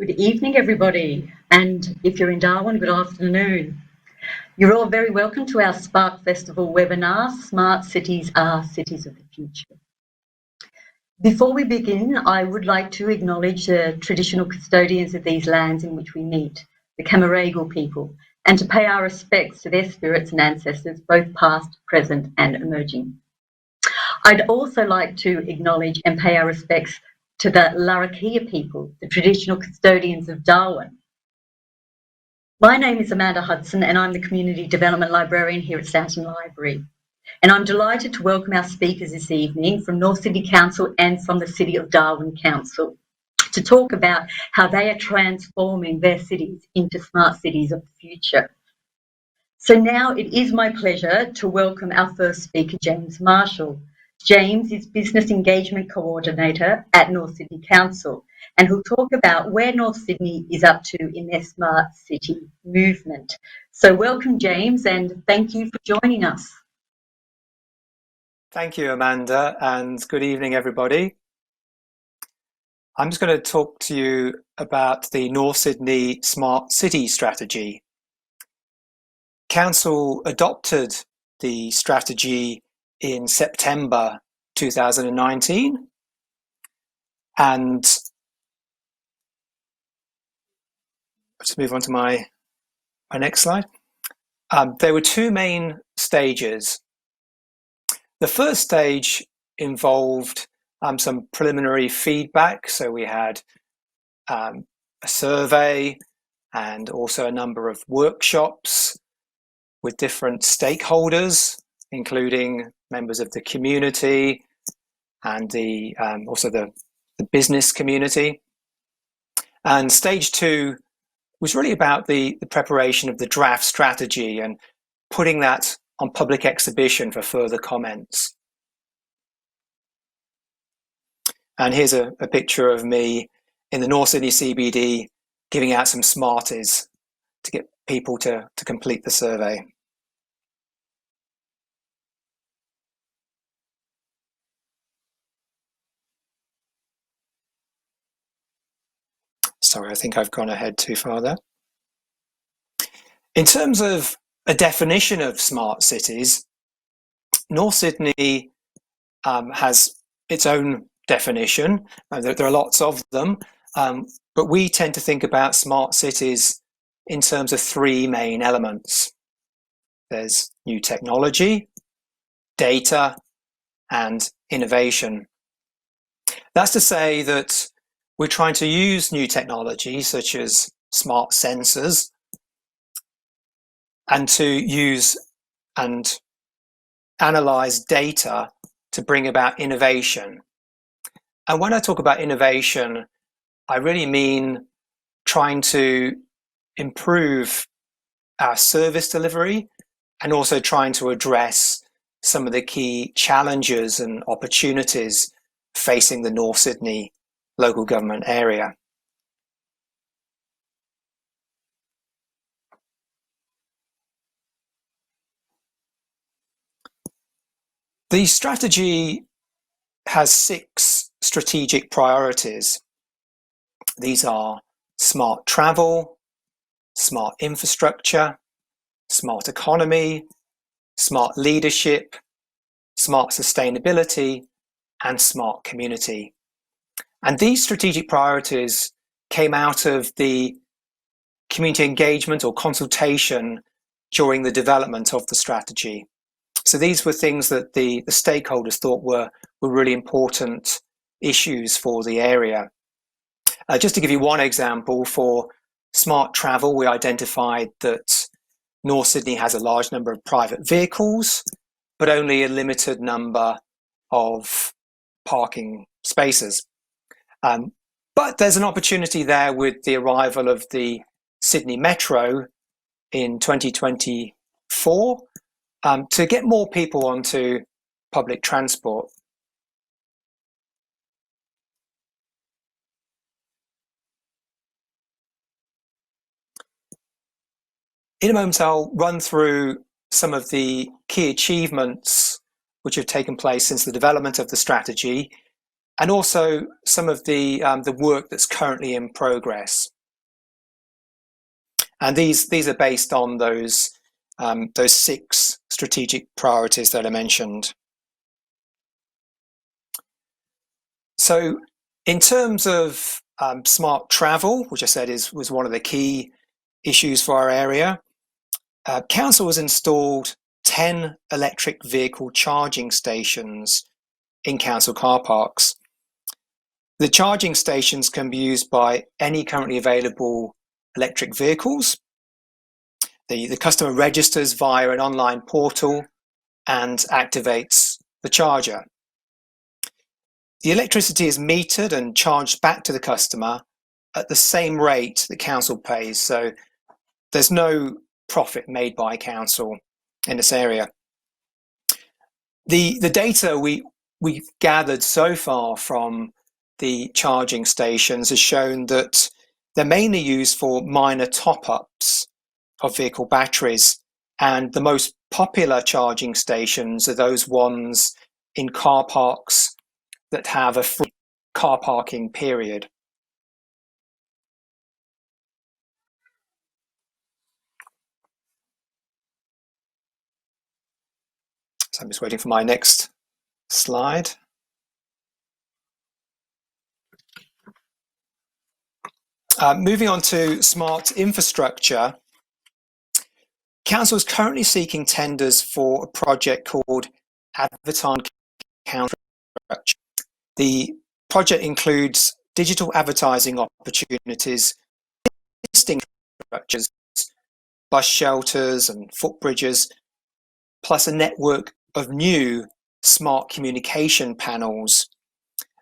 Good evening, everybody. And if you're in Darwin, good afternoon. You're all very welcome to our Spark Festival webinar, Smart Cities Are Cities of the Future. Before we begin, I would like to acknowledge the traditional custodians of these lands in which we meet, the Camaragal people, and to pay our respects to their spirits and ancestors, both past, present and emerging. I'd also like to acknowledge and pay our respects to the Larrakia people, the traditional custodians of Darwin. My name is Amanda Hudson and I'm the Community Development Librarian here at Stanton Library. And I'm delighted to welcome our speakers this evening from North Sydney Council and from the City of Darwin Council to talk about how they are transforming their cities into smart cities of the future. So now it is my pleasure to welcome our first speaker, James Marshall. James is Business Engagement Coordinator at North Sydney Council, and he'll talk about where North Sydney is up to in their smart city movement. So welcome, James, and thank you for joining us. Thank you, Amanda, and good evening, everybody. I'm just going to talk to you about the North Sydney Smart City Strategy. Council adopted the strategy in September 2019, and let's move on to my next slide. There were two main stages. The first stage involved some preliminary feedback, so we had a survey and also a number of workshops with different stakeholders, including members of the community and also the business community. And stage two was really about the preparation of the draft strategy and putting that on public exhibition for further comments. And here's a picture of me in the North Sydney CBD giving out some Smarties to get people to complete the survey. Sorry, I think I've gone ahead too far there. In terms of a definition of smart cities, North Sydney has its own definition. There are lots of them, but we tend to think about smart cities in terms of three main elements. There's new technology, data, and innovation. That's to say that we're trying to use new technology such as smart sensors and to use and analyze data to bring about innovation. And when I talk about innovation, I really mean trying to improve our service delivery and also trying to address some of the key challenges and opportunities facing the North Sydney local government area. The strategy has 6 strategic priorities. These are smart travel, smart infrastructure, smart economy, smart leadership, smart sustainability, and smart community. And these strategic priorities came out of the community engagement or consultation during the development of the strategy. So these were things that the stakeholders thought were really important issues for the area. Just to give you one example, for smart travel, we identified that North Sydney has a large number of private vehicles, but only a limited number of parking spaces. But there's an opportunity there with the arrival of the Sydney Metro in 2024 to get more people onto public transport. In a moment, I'll run through some of the key achievements which have taken place since the development of the strategy, and also some of the work that's currently in progress. And these are based on those 6 strategic priorities that I mentioned. So in terms of smart travel, which I said was one of the key issues for our area, Council has installed 10 electric vehicle charging stations in council car parks. The charging stations can be used by any currently available electric vehicles. The customer registers via an online portal and activates the charger. The electricity is metered and charged back to the customer at the same rate that council pays, so there's no profit made by council in this area. The data we've gathered so far from the charging stations has shown that they're mainly used for minor top-ups of vehicle batteries, and the most popular charging stations are those ones in car parks that have a free car parking period. So I'm just waiting for my next slide. Moving on to smart infrastructure, Council is currently seeking tenders for a project called Advertising Counter. The project includes digital advertising opportunities, existing structures, bus shelters and footbridges, plus a network of new smart communication panels.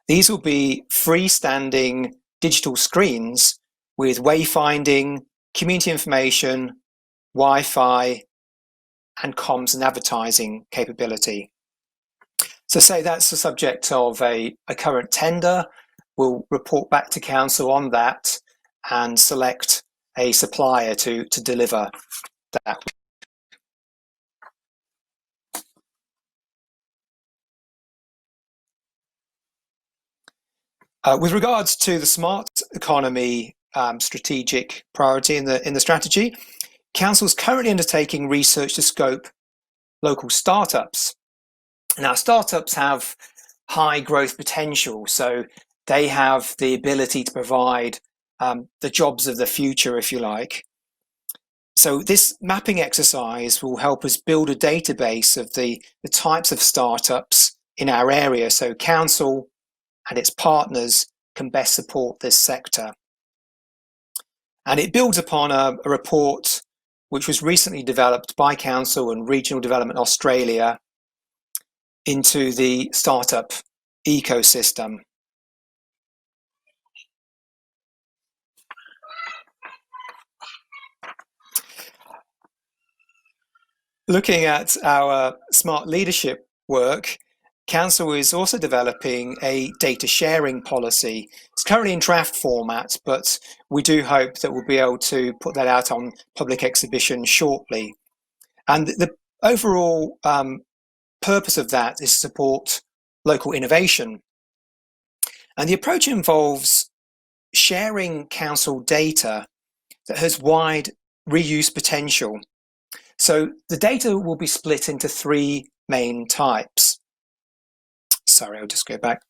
These will be freestanding digital screens with wayfinding, community information, Wi-Fi, and comms and advertising capability. So say that's the subject of a current tender. We'll report back to council on that and select a supplier to deliver that. With regards to the smart economy strategic priority in the strategy, council is currently undertaking research to scope local startups. Now, startups have high growth potential, so they have the ability to provide the jobs of the future, if you like. So this mapping exercise will help us build a database of the types of startups in our area, so council and its partners can best support this sector. And it builds upon a report which was recently developed by Council and Regional Development Australia into the startup ecosystem. Looking at our smart leadership work, Council is also developing a data sharing policy. It's currently in draft format, but we do hope that we'll be able to put that out on public exhibition shortly. And the overall purpose of that is to support local innovation. And the approach involves sharing council data that has wide reuse potential. So the data will be split into 3 main types. Sorry, I'll just go back.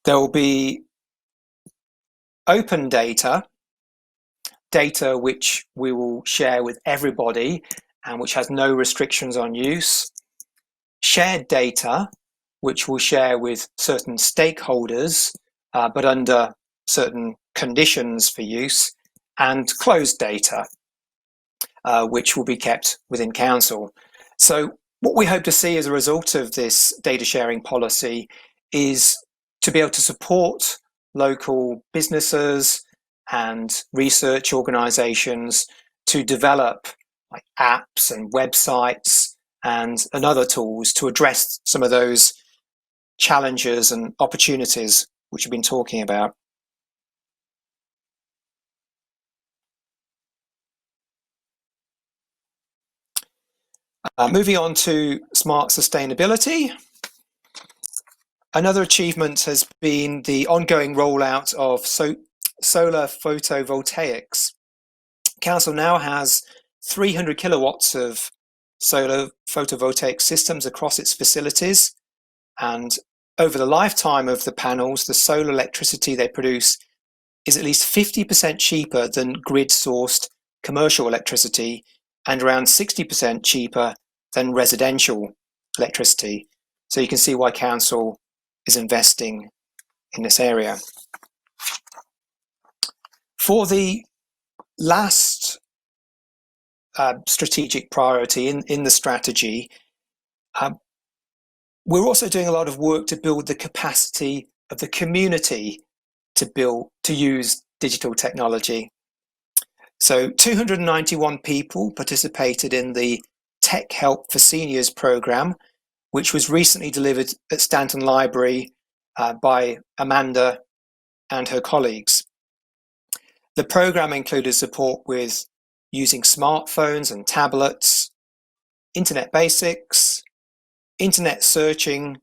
There will be open data, data which we will share with everybody and which has no restrictions on use. Shared data, which we'll share with certain stakeholders, but under certain conditions for use. And closed data, which will be kept within council. So what we hope to see as a result of this data sharing policy is to be able to support local businesses and research organizations to develop like apps and websites and other tools to address some of those challenges and opportunities which we've been talking about. Moving on to smart sustainability. Another achievement has been the ongoing rollout of solar photovoltaics. Council now has 300 kilowatts of solar photovoltaic systems across its facilities, and over the lifetime of the panels, the solar electricity they produce is at least 50% cheaper than grid-sourced commercial electricity and around 60% cheaper than residential electricity. So you can see why Council is investing in this area. For the last strategic priority in the strategy, we're also doing a lot of work to build the capacity of the community to use digital technology. So 291 people participated in the Tech Help for Seniors program, which was recently delivered at Stanton Library by Amanda and her colleagues. The program included support with using smartphones and tablets, internet basics, internet searching,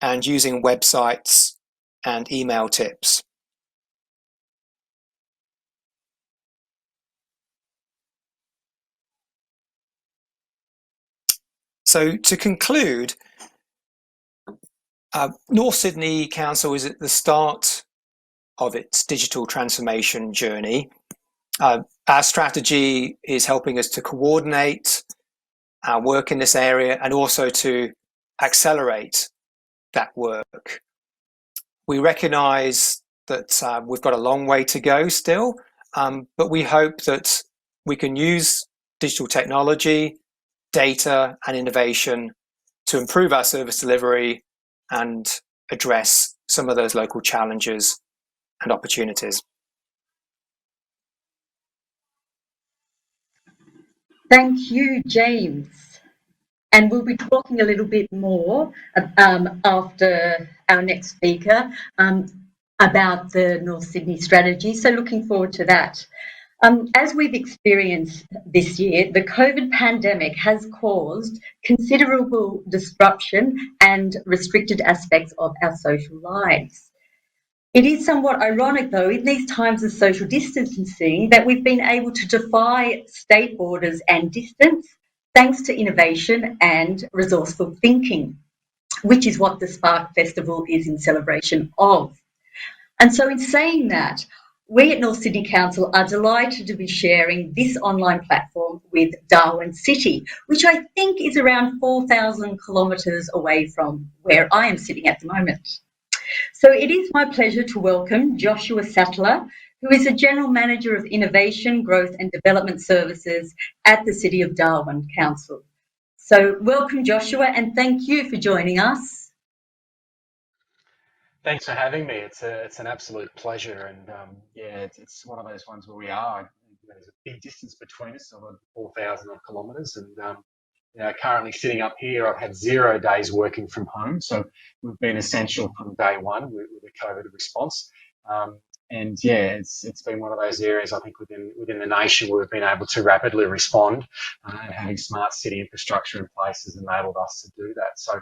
and using websites and email tips. So to conclude, North Sydney Council is at the start of its digital transformation journey. Our strategy is helping us to coordinate our work in this area and also to accelerate that work. We recognise that we've got a long way to go still, but we hope that we can use digital technology, data and innovation to improve our service delivery and address some of those local challenges and opportunities. Thank you, James. And we'll be talking a little bit more after our next speaker about the North Sydney strategy. So looking forward to that. As we've experienced this year, the COVID pandemic has caused considerable disruption and restricted aspects of our social lives. It is somewhat ironic, though, in these times of social distancing, that we've been able to defy state borders and distance thanks to innovation and resourceful thinking, which is what the Spark Festival is in celebration of. And so in saying that, we at North Sydney Council are delighted to be sharing this online platform with Darwin City, which I think is around 4,000 kilometres away from where I am sitting at the moment. So it is my pleasure to welcome Joshua Sattler, who is the General Manager of Innovation, Growth and Development Services at the City of Darwin Council. So welcome, Joshua, and thank you for joining us. Thanks for having me. It's an absolute pleasure, and it's one of those ones where we are. There's a big distance between us, over 4,000 kilometres, and currently sitting up here, I've had 0 days working from home, so we've been essential from day one with the COVID response. It's been one of those areas, I think, within the nation where we've been able to rapidly respond, and having smart city infrastructure in place has enabled us to do that. So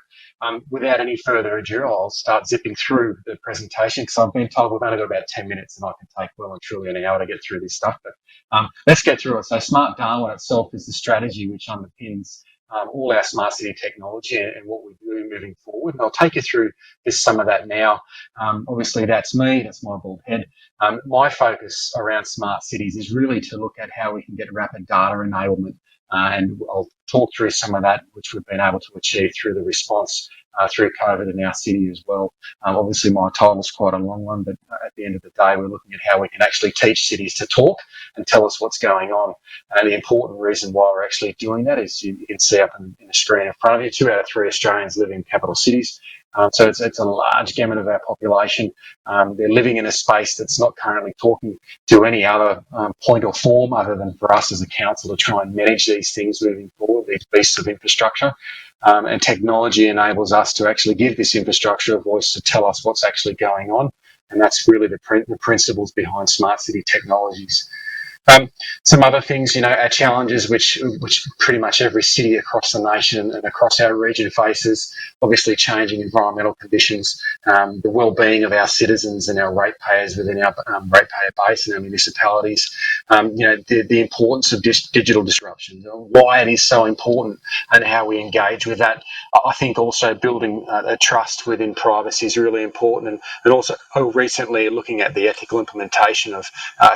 without any further ado, I'll start zipping through the presentation because I've been told we've only got about 10 minutes and I can take well and truly an hour to get through this stuff. But let's get through it. So Smart Darwin itself is the strategy which underpins all our smart city technology and what we do moving forward. And I'll take you through some of that now. Obviously, that's me. That's my bald head. My focus around smart cities is really to look at how we can get rapid data enablement. And I'll talk through some of that, which we've been able to achieve through the response through COVID in our city as well. Obviously, my title's quite a long one, but at the end of the day, we're looking at how we can actually teach cities to talk and tell us what's going on. And the important reason why we're actually doing that is you can see up in the screen in front of you, 2 out of 3 Australians live in capital cities. So it's a large gamut of our population. They're living in a space that's not currently talking to any other point or form other than for us as a council to try and manage these things moving forward, these beasts of infrastructure. And technology enables us to actually give this infrastructure a voice to tell us what's actually going on. And that's really the principles behind smart city technologies. Some other things, our challenges, which pretty much every city across the nation and across our region faces, obviously changing environmental conditions, the well-being of our citizens and our ratepayers within our ratepayer base and our municipalities, the importance of digital disruption, why it is so important and how we engage with that. I think also building a trust within privacy is really important, and also recently looking at the ethical implementation of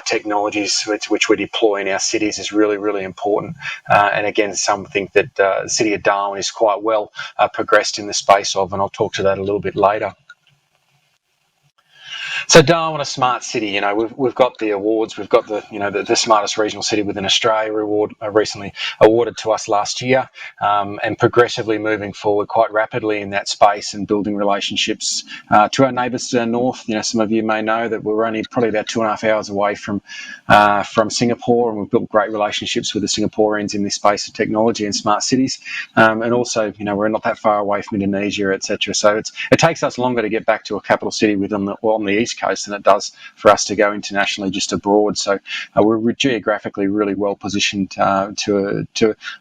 technologies which we deploy in our cities is really, really important. And again, something that the City of Darwin is quite well progressed in the space of, and I'll talk to that a little bit later. So Darwin, a smart city, we've got the awards. We've got the smartest regional city within Australia award recently awarded to us last year, and progressively moving forward quite rapidly in that space and building relationships to our neighbours to the north. Some of you may know that we're only probably about 2.5 hours away from Singapore, and we've built great relationships with the Singaporeans in this space of technology and smart cities. And also, we're not that far away from Indonesia, etc. So it takes us longer to get back to a capital city on the east coast than it does for us to go internationally just abroad. So we're geographically really well positioned to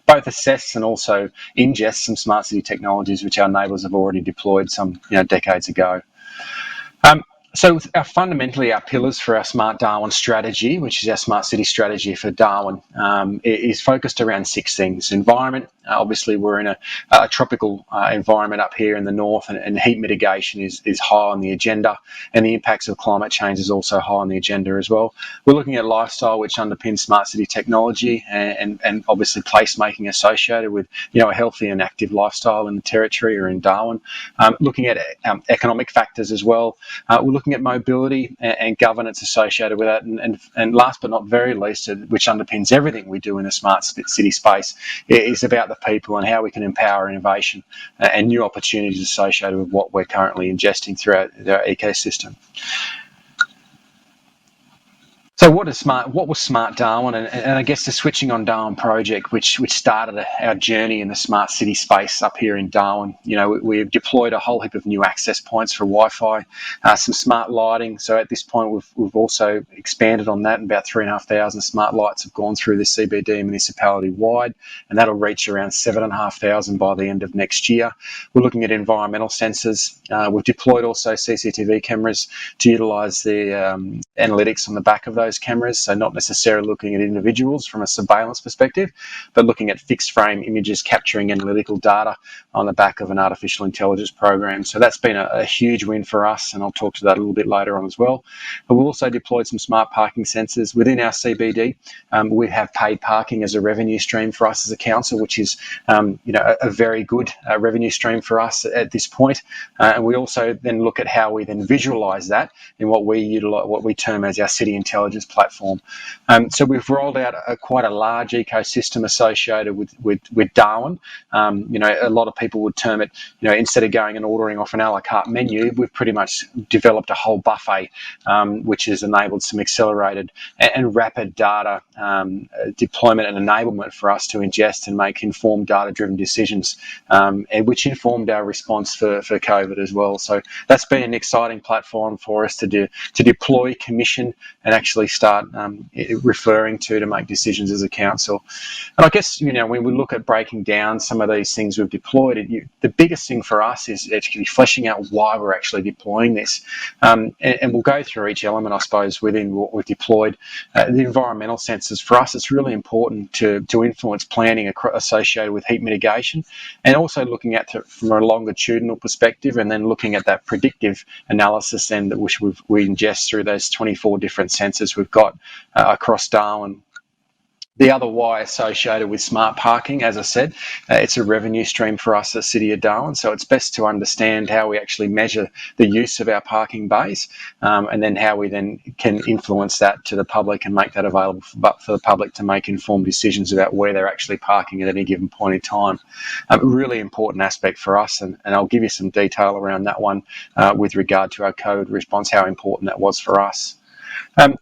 both assess and also ingest some smart city technologies which our neighbours have already deployed some decades ago. So fundamentally, our pillars for our Smart Darwin strategy, which is our smart city strategy for Darwin, is focused around 6 things. Environment, obviously we're in a tropical environment up here in the north, and heat mitigation is high on the agenda, and the impacts of climate change is also high on the agenda as well. We're looking at lifestyle, which underpins smart city technology, and obviously placemaking associated with a healthy and active lifestyle in the territory or in Darwin. Looking at economic factors as well. We're looking at mobility and governance associated with that, and last but not very least, which underpins everything we do in the smart city space, is about the people and how we can empower innovation and new opportunities associated with what we're currently ingesting throughout our ecosystem. So what was Smart Darwin, and I guess the Switching on Darwin project, which started our journey in the smart city space up here in Darwin. We've deployed a whole heap of new access points for Wi-Fi, some smart lighting. So at this point, we've also expanded on that, and about 3,500 smart lights have gone through the CBD municipality wide, and that'll reach around 7,500 by the end of next year. We're looking at environmental sensors. We've deployed also CCTV cameras to utilise the analytics on the back of those cameras, so not necessarily looking at individuals from a surveillance perspective, but looking at fixed frame images capturing analytical data on the back of an artificial intelligence program. So that's been a huge win for us, and I'll talk to that a little bit later on as well. But we've also deployed some smart parking sensors within our CBD. We have paid parking as a revenue stream for us as a council, which is a very good revenue stream for us at this point. And we also then look at how we then visualise that in what we term as our city intelligence platform. So we've rolled out quite a large ecosystem associated with Darwin. A lot of people would term it, instead of going and ordering off an a la carte menu, we've pretty much developed a whole buffet, which has enabled some accelerated and rapid data deployment and enablement for us to ingest and make informed data-driven decisions, and which informed our response for COVID as well. So that's been an exciting platform for us to deploy, commission, and actually start referring to make decisions as a council. And I guess, when we look at breaking down some of these things we've deployed, the biggest thing for us is actually fleshing out why we're actually deploying this. And we'll go through each element, I suppose, within what we've deployed. The environmental sensors, for us, it's really important to influence planning associated with heat mitigation, and also looking at it from a longitudinal perspective, and then looking at that predictive analysis then which we ingest through those 24 different sensors we've got across Darwin. The other why associated with smart parking, as I said, it's a revenue stream for us at City of Darwin, so it's best to understand how we actually measure the use of our parking bays, and then how we then can influence that to the public and make that available for the public to make informed decisions about where they're actually parking at any given point in time. A really important aspect for us, and I'll give you some detail around that one with regard to our COVID response, how important that was for us.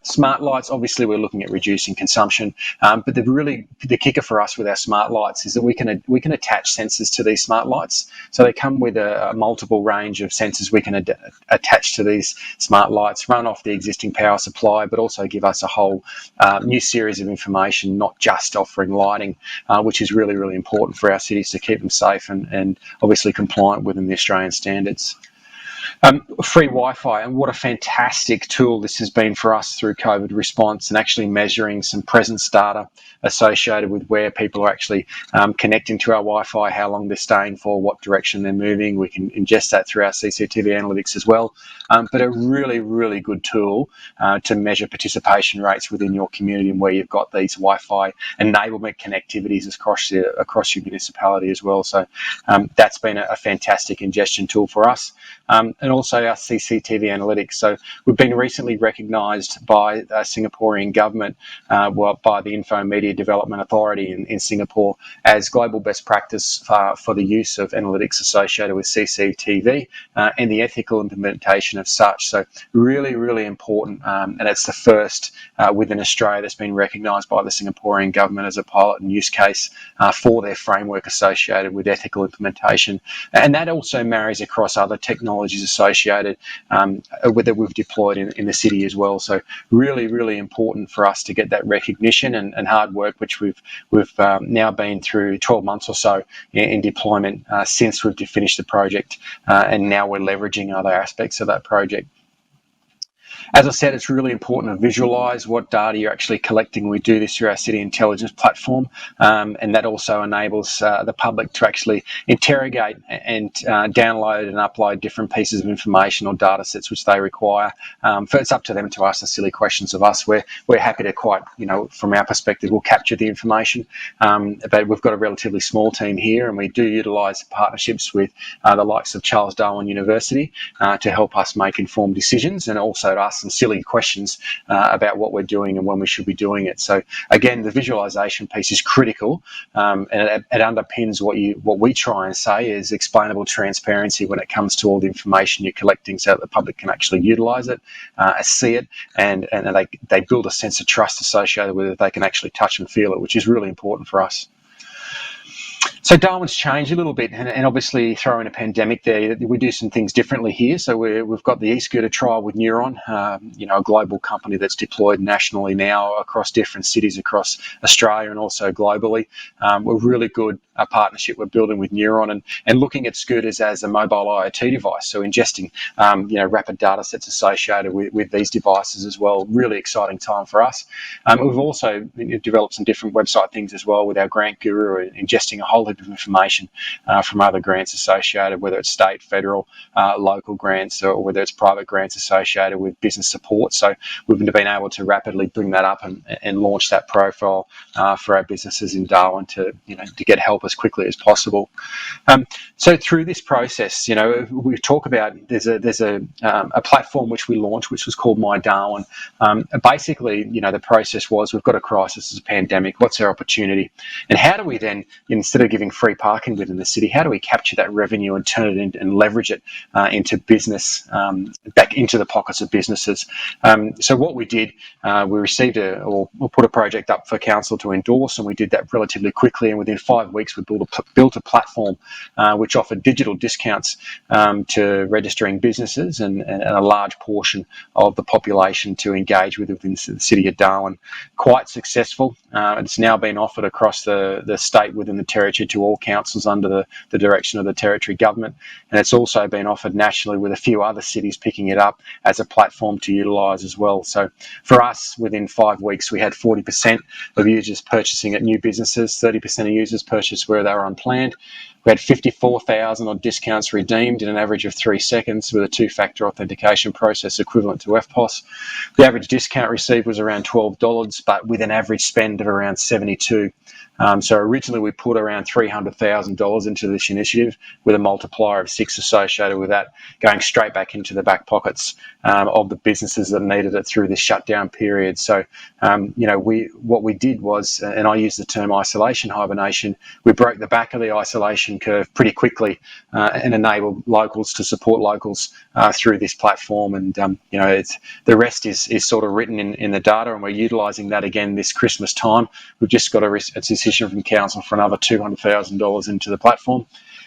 Smart lights, obviously we're looking at reducing consumption, but the kicker for us with our smart lights is that we can attach sensors to these smart lights. So they come with a multiple range of sensors we can attach to these smart lights, run off the existing power supply, but also give us a whole new series of information, not just offering lighting, which is really, really important for our cities to keep them safe and obviously compliant within the Australian standards. Free Wi-Fi, and what a fantastic tool this has been for us through COVID response and actually measuring some presence data associated with where people are actually connecting to our Wi-Fi, how long they're staying for, what direction they're moving. We can ingest that through our CCTV analytics as well. But a really, really good tool to measure participation rates within your community and where you've got these Wi-Fi enablement connectivities across your municipality as well. So that's been a fantastic ingestion tool for us. And also our CCTV analytics. So we've been recently recognised by the Singaporean government, by the Info and Media Development Authority in Singapore, as global best practice for the use of analytics associated with CCTV and the ethical implementation of such. So really, really important, and it's the first within Australia that's been recognised by the Singaporean government as a pilot and use case for their framework associated with ethical implementation. And that also marries across other technologies associated that we've deployed in the city as well. So really, really important for us to get that recognition and hard work, which we've now been through 12 months or so in deployment since we've finished the project, and now we're leveraging other aspects of that project. As I said, it's really important to visualise what data you're actually collecting. We do this through our City Intelligence platform, and that also enables the public to actually interrogate and download and upload different pieces of information or data sets which they require. It's up to them to ask the silly questions of us. We're happy to from our perspective, we'll capture the information, but we've got a relatively small team here, and we do utilise partnerships with the likes of Charles Darwin University to help us make informed decisions, and also to ask some silly questions about what we're doing and when we should be doing it. So again, the visualization piece is critical, and it underpins what we try and say is explainable transparency when it comes to all the information you're collecting, so that the public can actually utilize it, see it, and they build a sense of trust associated with it. They can actually touch and feel it, which is really important for us. So Darwin's changed a little bit, and obviously throw in a pandemic there, we do some things differently here. So we've got the e-scooter trial with Neuron, a global company that's deployed nationally now across different cities across Australia and also globally. We're really good partnership we're building with Neuron and looking at scooters as a mobile IoT device. So ingesting, rapid data sets associated with these devices as well. Really exciting time for us. We've also developed some different website things as well with our grant guru, ingesting a whole heap of information from other grants associated, whether it's state, federal, local grants, or whether it's private grants associated with business support. So we've been able to rapidly bring that up and launch that profile for our businesses in Darwin to get help as quickly as possible. So through this process, we talk about there's a platform which we launched, which was called My Darwin. Basically, the process was, we've got a crisis, it's a pandemic. What's our opportunity, and how do we then, instead of giving free parking within the city, how do we capture that revenue and turn it and leverage it into business, back into the pockets of businesses? So what we did, we received or put a project up for council to endorse, and we did that relatively quickly. And within 5 weeks, we built a platform which offered digital discounts to registering businesses and a large portion of the population to engage within the City of Darwin. Quite successful. It's now been offered across the state within the territory to all councils under the direction of the territory government, and it's also been offered nationally with a few other cities picking it up as a platform to utilise as well. So for us, within 5 weeks, we had 40% of users purchasing at new businesses, 30% of users purchased where they were unplanned. We had 54,000 odd discounts redeemed in an average of 3 seconds with a two-factor authentication process equivalent to FPOS. The average discount received was around $12, but with an average spend of around $72. So originally we put around $300,000 into this initiative with a multiplier of 6 associated with that, going straight back into the back pockets of the businesses that needed it through this shutdown period. So, what we did was, and I use the term isolation hibernation, we broke the back of the isolation adoption curve pretty quickly and enable locals to support locals through this platform. And the rest is sort of written in the data, and we're utilising that again this Christmas time. We've just got a decision from council for another $200,000 into the platform.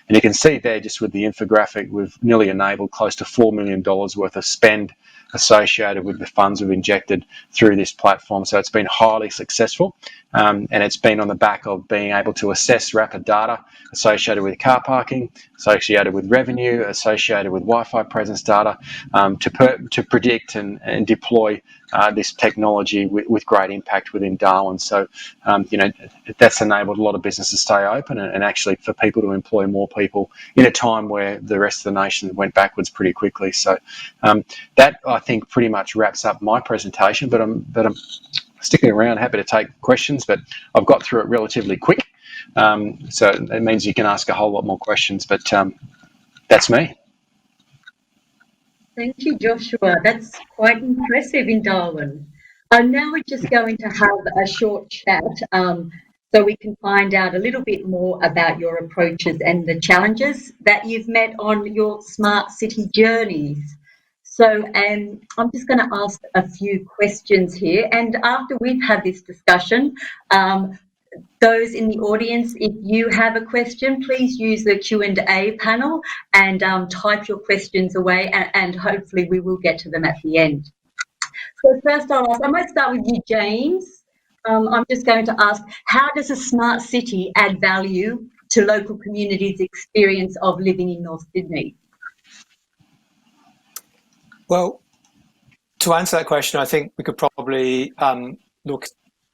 And you can see there, just with the infographic, we've nearly enabled close to $4 million worth of spend associated with the funds we've injected through this platform. So it's been highly successful, and it's been on the back of being able to assess rapid data associated with car parking, associated with revenue, associated with Wi-Fi presence data, to predict and deploy this technology with great impact within Darwin. So, that's enabled a lot of businesses to stay open and actually for people to employ more people in a time where the rest of the nation went backwards pretty quickly. So that, I think, pretty much wraps up my presentation, but I'm sticking around, happy to take questions, but I've got through it relatively quick. So it means you can ask a whole lot more questions, but that's me. Thank you, Joshua. That's quite impressive in Darwin. Now we're just going to have a short chat so we can find out a little bit more about your approaches and the challenges that you've met on your smart city journeys. So I'm just going to ask a few questions here. And after we've had this discussion, those in the audience, if you have a question, please use the Q&A panel and type your questions away, and hopefully we will get to them at the end. So first I might start with you, James. I'm just going to ask, how does a smart city add value to local communities' experience of living in North Sydney? Well, to answer that question, I think we could probably look at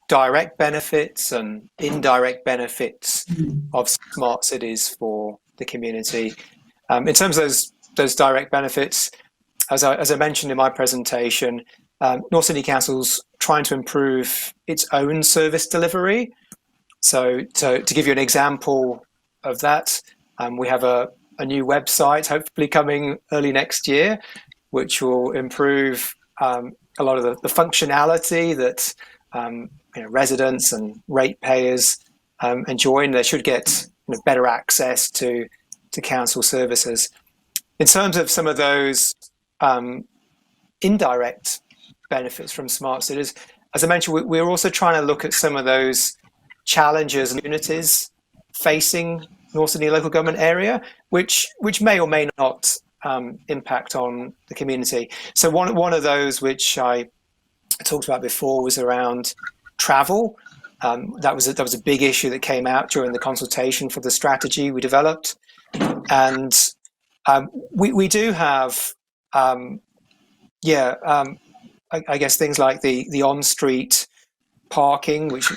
direct benefits and indirect benefits of smart cities for the community. In terms of those direct benefits, as I mentioned in my presentation, North Sydney Council's trying to improve its own service delivery. So to give you an example of that, we have a new website hopefully coming early next year, which will improve a lot of the functionality that residents and ratepayers enjoy, and they should get better access to council services. In terms of some of those indirect benefits from smart cities, as I mentioned, we're also trying to look at some of those challenges and opportunities facing North Sydney local government area, which may or may not impact on the community. So one of those which I talked about before was around travel. That was a big issue that came out during the consultation for the strategy we developed, and we do have I guess things like the on-street parking, which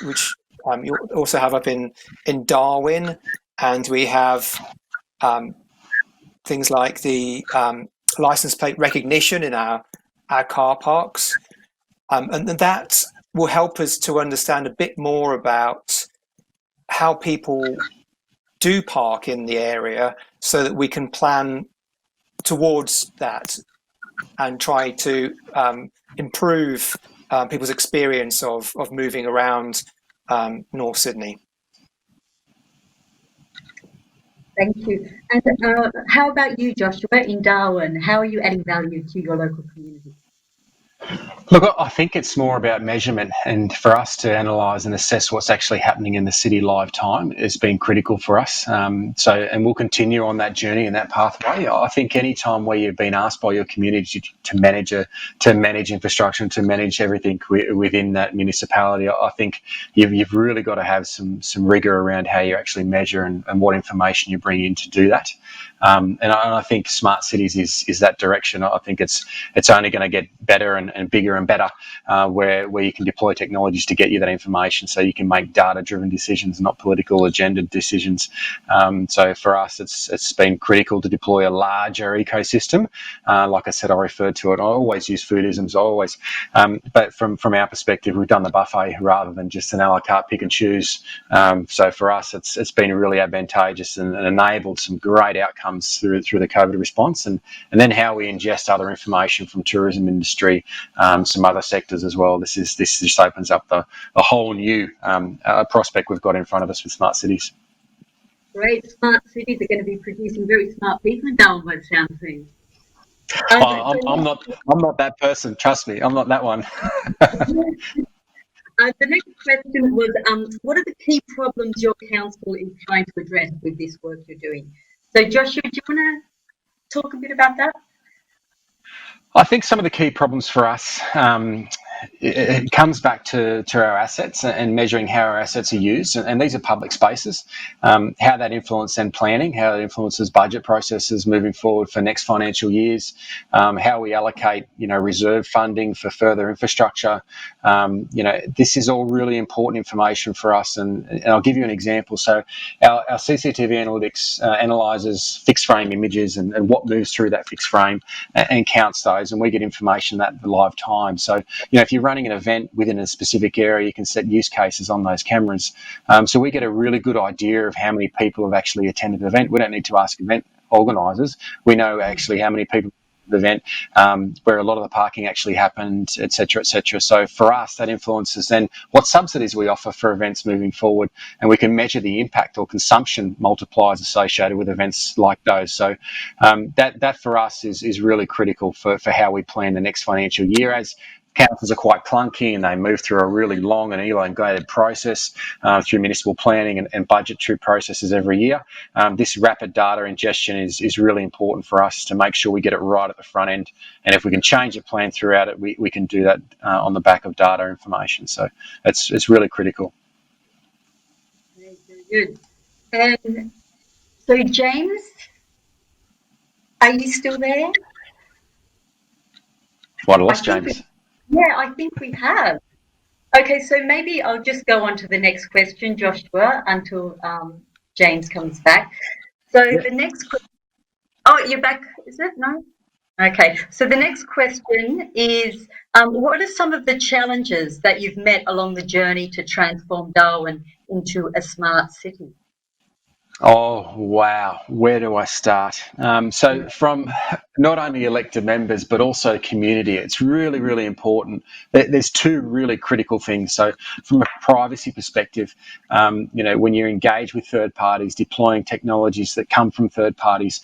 you also have up in Darwin, and we have things like the license plate recognition in our car parks, and that will help us to understand a bit more about how people do park in the area, so that we can plan towards that and try to improve people's experience of moving around North Sydney. Thank you. And how about you, Joshua, in Darwin? How are you adding value to your local community? Look, I think it's more about measurement, and for us to analyse and assess what's actually happening in the city live time has been critical for us. And we'll continue on that journey and that pathway. I think any time where you've been asked by your community to manage infrastructure and to manage everything within that municipality, I think you've really got to have some rigour around how you actually measure and what information you bring in to do that. And I think smart cities is that direction. I think it's only going to get better and bigger and better, where you can deploy technologies to get you that information, so you can make data-driven decisions, not political agenda decisions. So for us, it's been critical to deploy a larger ecosystem. Like I said, I referred to it. I always use foodisms. But from our perspective, we've done the buffet rather than just an a la carte pick and choose. So for us, it's been really advantageous and enabled some great outcomes through the COVID response, and then how we ingest other information from tourism industry, some other sectors as well. This just opens up a whole new prospect we've got in front of us with smart cities. Great, smart cities are going to be producing very smart people in Darwin by the sound of things. I'm not that person. Trust me, I'm not that one. The next question was, what are the key problems your council is trying to address with this work you're doing? So, Joshua, do you want to talk a bit about that? I think some of the key problems for us, it comes back to our assets and measuring how our assets are used. And these are public spaces, how that influences and planning, how it influences budget processes moving forward for next financial years, how we allocate, reserve funding for further infrastructure. This is all really important information for us. And I'll give you an example. So our CCTV analytics analyses fixed frame images and what moves through that fixed frame and counts those, and we get information at the live time. So, if you're running an event within a specific area, you can set use cases on those cameras. So we get a really good idea of how many people have actually attended the event. We don't need to ask event organisers. We know actually how many people the event, where a lot of the parking actually happened, etc., etc. So for us, that influences then what subsidies we offer for events moving forward, and we can measure the impact or consumption multipliers associated with events like those. So that for us is really critical for how we plan the next financial year, as councils are quite clunky and they move through a really long and elongated process through municipal planning and budgetary processes every year. This rapid data ingestion is really important for us to make sure we get it right at the front end. And if we can change the plan throughout it, we can do that on the back of data information. So it's really critical. Very, very good. And so, James, are you still there? What, I lost James? Yeah, I think we have. Okay, so maybe I'll just go on to the next question, Joshua, until James comes back. So the next question, oh, you're back, is it? No? Okay, so the next question is, what are some of the challenges that you've met along the journey to transform Darwin into a smart city? Oh, wow. Where do I start? So from not only elected members, but also community, it's really, really important. There's two really critical things. So from a privacy perspective, when you're engaged with third parties, deploying technologies that come from third parties,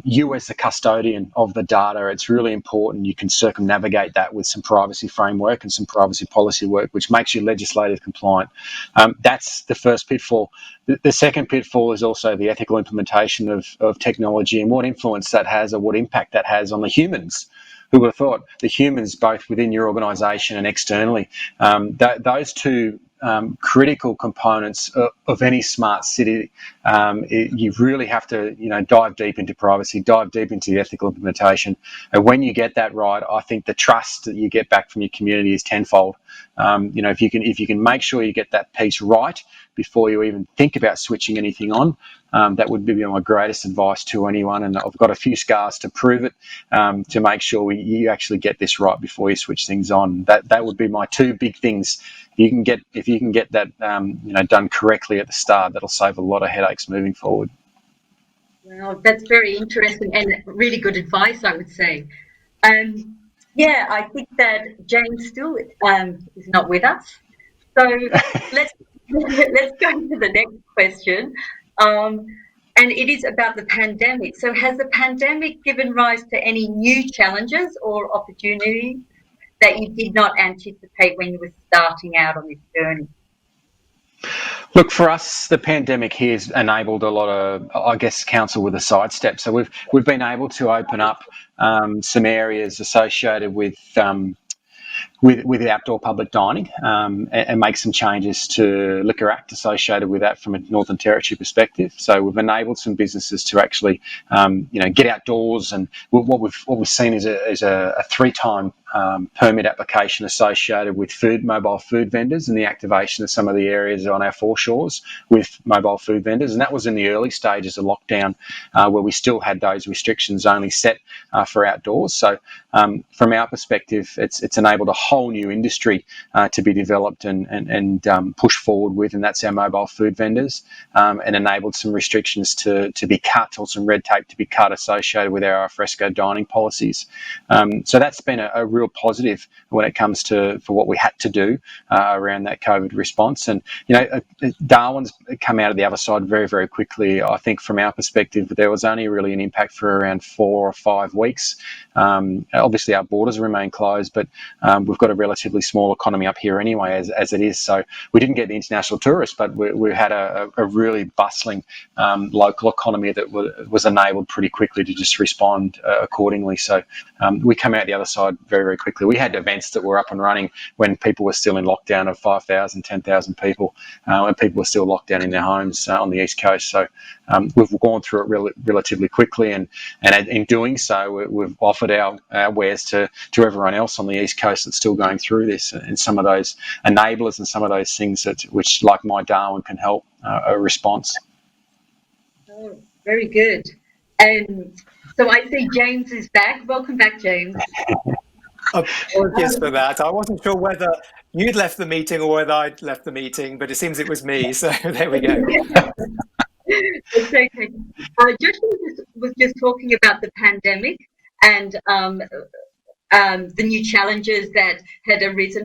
you as the custodian of the data, it's really important you can circumnavigate that with some privacy framework and some privacy policy work, which makes you legislative compliant. That's the first pitfall. The second pitfall is also the ethical implementation of technology and what influence that has or what impact that has on the humans. Who would have thought the humans, both within your organisation and externally, those two critical components of any smart city, you really have to dive deep into privacy, dive deep into the ethical implementation. And when you get that right, I think the trust that you get back from your community is tenfold. If you can make sure you get that piece right before you even think about switching anything on, that would be my greatest advice to anyone. And I've got a few scars to prove it, to make sure you actually get this right before you switch things on. That would be my two big things. If you can get that done correctly at the start, that'll save a lot of headaches moving forward. Well, that's very interesting and really good advice, I would say. Yeah, I think that James still is not with us. So let's go to the next question. And it is about the pandemic. So has the pandemic given rise to any new challenges or opportunities that you did not anticipate when you were starting out on this journey? Look, for us, the pandemic here has enabled a lot of, I guess, council with a sidestep. So we've been able to open up some areas associated with outdoor public dining, and make some changes to Liquor Act associated with that from a Northern Territory perspective. So we've enabled some businesses to actually, get outdoors, and what we've seen is a 3-time permit application associated with mobile food vendors, and the activation of some of the areas on our foreshores with mobile food vendors. And that was in the early stages of lockdown, where we still had those restrictions only set for outdoors. So from our perspective, it's enabled a whole new industry to be developed and pushed forward with, and that's our mobile food vendors, and enabled some restrictions to be cut, or some red tape to be cut associated with our alfresco dining policies. So that's been a real positive when it comes to for what we had to do around that COVID response. And Darwin's come out of the other side very, very quickly. I think from our perspective, there was only really an impact for around 4 or 5 weeks. Obviously, our borders remain closed, but we've got a relatively small economy up here anyway, as it is. So we didn't get the international tourists, but we had a really bustling local economy that was enabled pretty quickly to just respond accordingly. So we come out the other side very, very quickly. We had events that were up and running when people were still in lockdown of 5,000, 10,000 people, and people were still locked down in their homes on the East Coast. So we've gone through it relatively quickly, and in doing so, we've offered our wares to everyone else on the East Coast that's still going through this, and some of those enablers and some of those things which, like My Darwin, can help a response. Oh, very good. And so I see James is back. Welcome back, James. Apologies for that. I wasn't sure whether you'd left the meeting or whether I'd left the meeting, but it seems it was me. So there we go. It's okay. Joshua was just talking about the pandemic and the new challenges that had arisen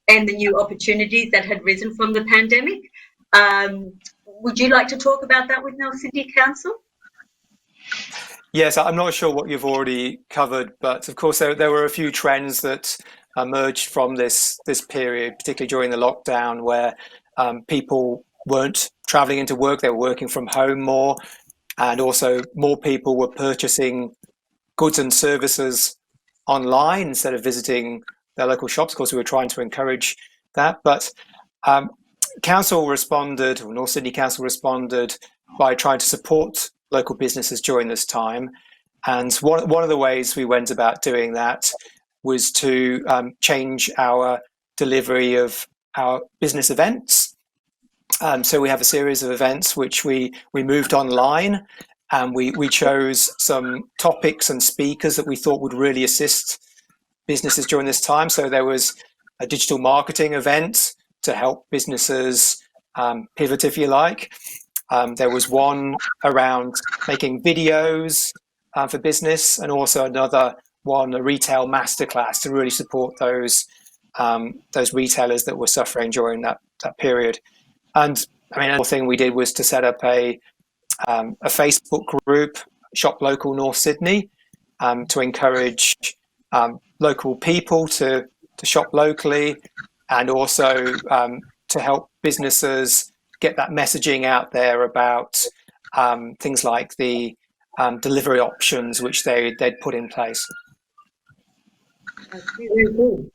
and the new opportunities that had risen from the pandemic. Would you like to talk about that with North Sydney Council? Yes, I'm not sure what you've already covered, but of course there were a few trends that emerged from this period, particularly during the lockdown, where people weren't travelling into work, they were working from home more, and also more people were purchasing goods and services online instead of visiting their local shops. Of course, we were trying to encourage that, but Council responded, or North Sydney Council responded by trying to support local businesses during this time. And one of the ways we went about doing that was to change our delivery of our business events. So we have a series of events which we moved online, and we chose some topics and speakers that we thought would really assist businesses during this time. So there was a digital marketing event to help businesses pivot, if you like. There was one around making videos for business, and also another one, a retail masterclass, to really support those retailers that were suffering during that period. And I mean, another thing we did was to set up a Facebook group, Shop Local North Sydney, to encourage local people to shop locally, and also to help businesses get that messaging out there about things like the delivery options which they'd put in place. That's really cool.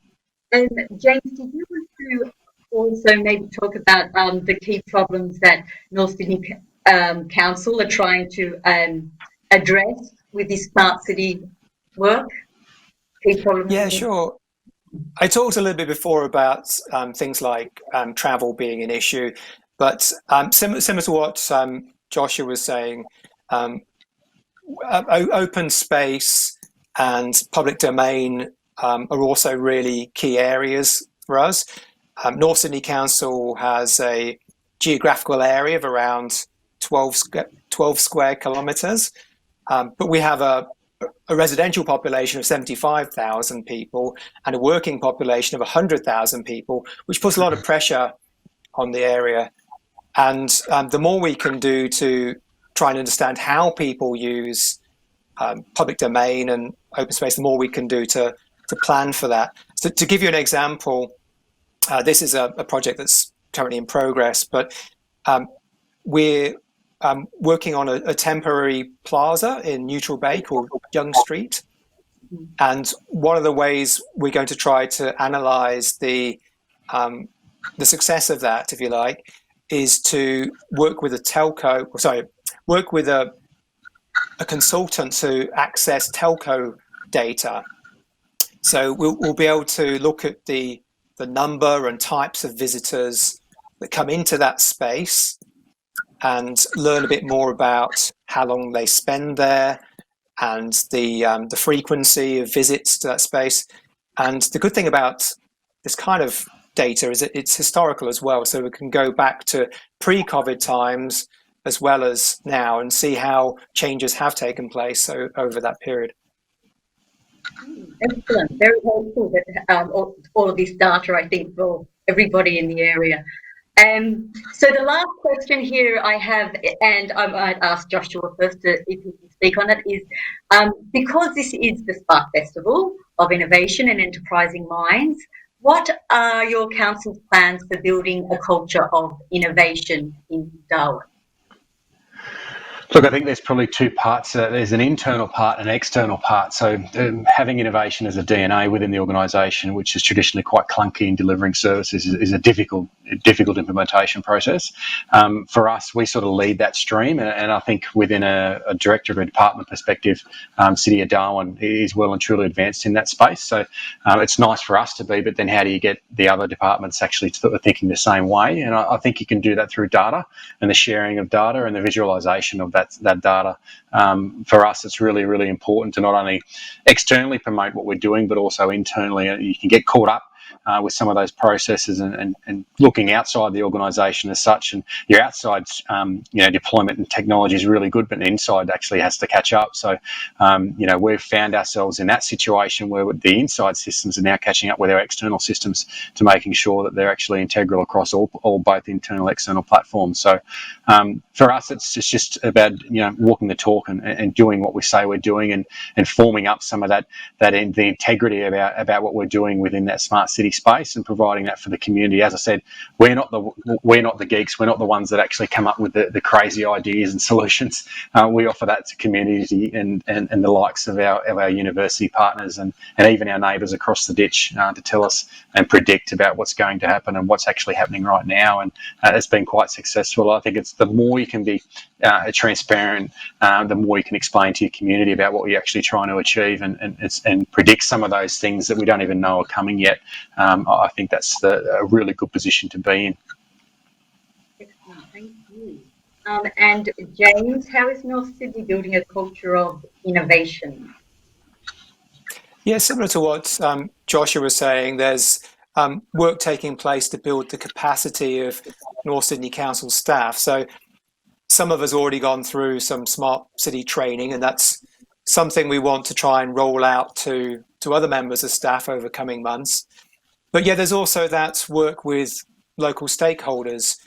And James, did you want to also maybe talk about the key problems that North Sydney Council are trying to address with this smart city work? Key problems? Yeah, sure. I talked a little bit before about things like travel being an issue, but similar to what Joshua was saying, open space and public domain are also really key areas for us. North Sydney Council has a geographical area of around 12 square kilometres, but we have a residential population of 75,000 people and a working population of 100,000 people, which puts a lot of pressure on the area. And the more we can do to try and understand how people use public domain and open space, the more we can do to plan for that. So to give you an example, this is a project that's currently in progress, but we're working on a temporary plaza in Neutral Bay called Young Street. And one of the ways we're going to try to analyse the success of that, if you like, is to work with work with a consultant to access telco data. So we'll be able to look at the number and types of visitors that come into that space and learn a bit more about how long they spend there and the frequency of visits to that space. And the good thing about this kind of data is that it's historical as well, so we can go back to pre-COVID times as well as now and see how changes have taken place over that period. Excellent. Very helpful that all of this data, I think, for everybody in the area. So the last question here I have, and I might ask Joshua first if he can speak on it, is because this is the Spark Festival of Innovation and Enterprising Minds, what are your council's plans for building a culture of innovation in Darwin? Look, I think there's probably two parts. There's an internal part and an external part. So having innovation as a DNA within the organisation, which is traditionally quite clunky in delivering services, is a difficult implementation process. For us, we sort of lead that stream, and I think within a director of a department perspective, City of Darwin is well and truly advanced in that space. So it's nice for us to be, but then how do you get the other departments actually thinking the same way? And I think you can do that through data and the sharing of data and the visualisation of that data. For us, it's really, really important to not only externally promote what we're doing, but also internally. You can get caught up with some of those processes and looking outside the organisation as such. And your outside, deployment and technology is really good, but the inside actually has to catch up. So, we've found ourselves in that situation where the inside systems are now catching up with our external systems to making sure that they're actually integral across all both internal and external platforms. So, for us, it's just about walking the talk and doing what we say we're doing and forming up some of the integrity about what we're doing within that smart city space and providing that for the community. As I said, we're not the geeks. We're not the ones that actually come up with the crazy ideas and solutions. We offer that to community and the likes of our university partners and even our neighbours across the ditch to tell us and predict about what's going to happen and what's actually happening right now. And it's been quite successful. I think it's the more you can be transparent, the more you can explain to your community about what you're actually trying to achieve and predict some of those things that we don't even know are coming yet. I think that's a really good position to be in. Excellent, thank you. And James, how is North Sydney building a culture of innovation? Yeah, similar to what Joshua was saying, there's work taking place to build the capacity of North Sydney Council staff. So some of us already gone through some smart city training, and that's something we want to try and roll out to other members of staff over coming months. But yeah, there's also that work with local stakeholders.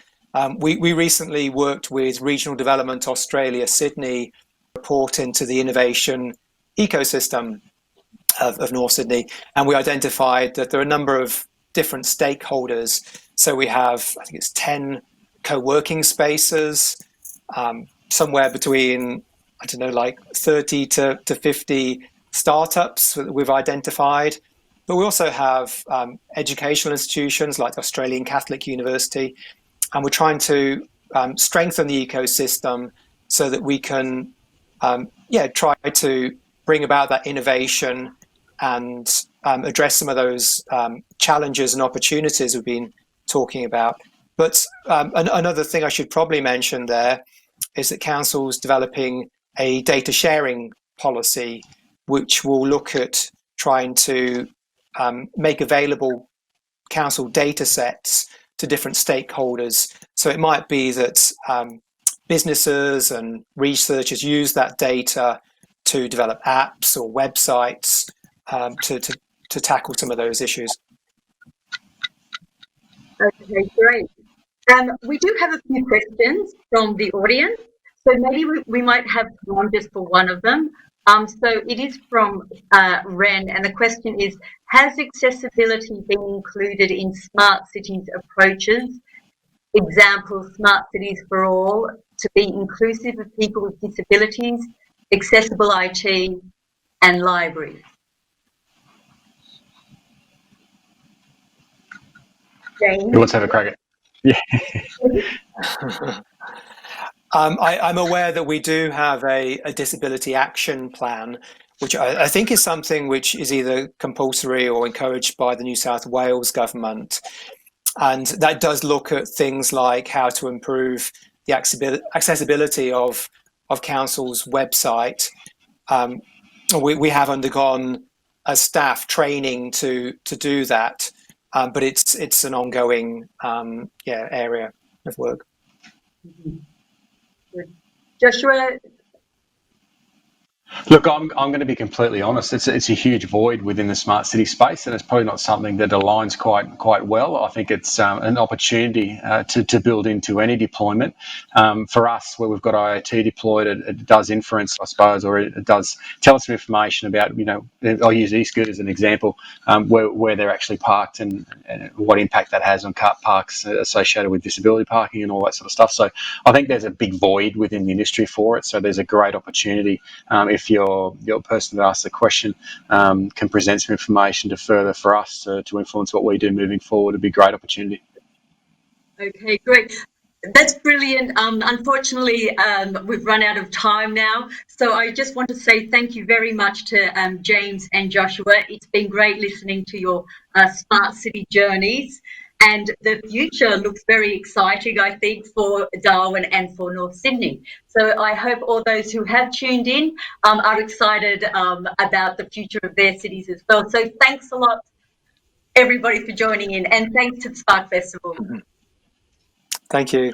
We recently worked with Regional Development Australia Sydney, report into the innovation ecosystem of North Sydney, and we identified that there are a number of different stakeholders. So we have, I think it's 10 co-working spaces, somewhere between, I don't know, like 30 to 50 startups that we've identified. But we also have educational institutions like the Australian Catholic University, and we're trying to strengthen the ecosystem so that we can try to bring about that innovation and address some of those challenges and opportunities we've been talking about. But another thing I should probably mention there is that Council's developing a data sharing policy, which will look at trying to make available Council data sets to different stakeholders. So it might be that businesses and researchers use that data to develop apps or websites to tackle some of those issues. Okay, great. We do have a few questions from the audience, so maybe we might have time just for one of them. So it is from Ren, and the question is, has accessibility been included in smart cities approaches? Example, smart cities for all, to be inclusive of people with disabilities, accessible IT, and libraries. James? Let's have a crack at it. Yeah. I'm aware that we do have a disability action plan, which I think is something which is either compulsory or encouraged by the New South Wales government. And that does look at things like how to improve the accessibility of Council's website. We have undergone a staff training to do that, but it's an ongoing area of work. Good. Joshua? Look, I'm going to be completely honest. It's a huge void within the smart city space, and it's probably not something that aligns quite well. I think it's an opportunity to build into any deployment. For us, where we've got IoT deployed, it does inference, I suppose, or it does tell us some information about, I'll use e-scooters as an example, where they're actually parked and what impact that has on car parks associated with disability parking and all that sort of stuff. So I think there's a big void within the industry for it. So there's a great opportunity if your person that asked the question can present some information to further for us to influence what we do moving forward. It'd be a great opportunity. Okay, great. That's brilliant. Unfortunately, we've run out of time now. So I just want to say thank you very much to James and Joshua. It's been great listening to your smart city journeys. And the future looks very exciting, I think, for Darwin and for North Sydney. So I hope all those who have tuned in are excited about the future of their cities as well. So thanks a lot, everybody, for joining in. And thanks to the Spark Festival. Thank you.